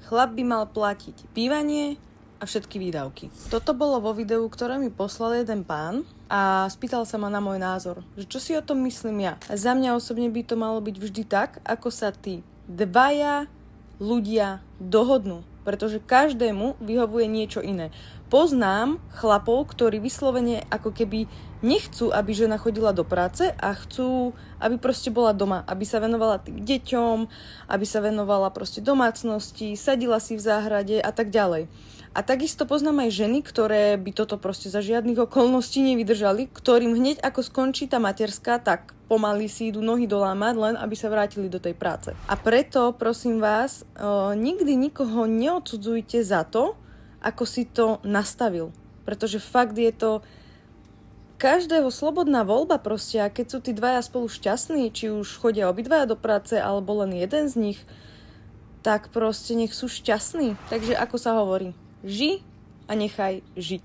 Chlap by mal platiť bývanie a všetky výdavky. Toto bolo vo videu, ktoré mi poslal jeden pán a spýtal sa ma na môj názor, že čo si o tom myslím ja. A za mňa osobne by to malo byť vždy tak, ako sa tí dvaja ľudia dohodnú, pretože každému vyhovuje niečo iné. Poznám chlapov, ktorí vyslovene ako keby nechcú, aby žena chodila do práce a chcú, aby proste bola doma, aby sa venovala tým deťom, aby sa venovala proste domácnosti, sadila si v záhrade a tak ďalej. A takisto poznám aj ženy, ktoré by toto proste za žiadnych okolností nevydržali, ktorým hneď ako skončí tá materská, tak pomaly si idú nohy dolámať, len aby sa vrátili do tej práce. A preto, prosím vás, nikdy nikoho neodsudzujte za to, ako si to nastavil. Pretože fakt je to každého slobodná voľba proste. A keď sú tí dvaja spolu šťastní, či už chodia obidvaja do práce, alebo len jeden z nich, tak proste nech sú šťastní. Takže ako sa hovorí, ži a nechaj žiť.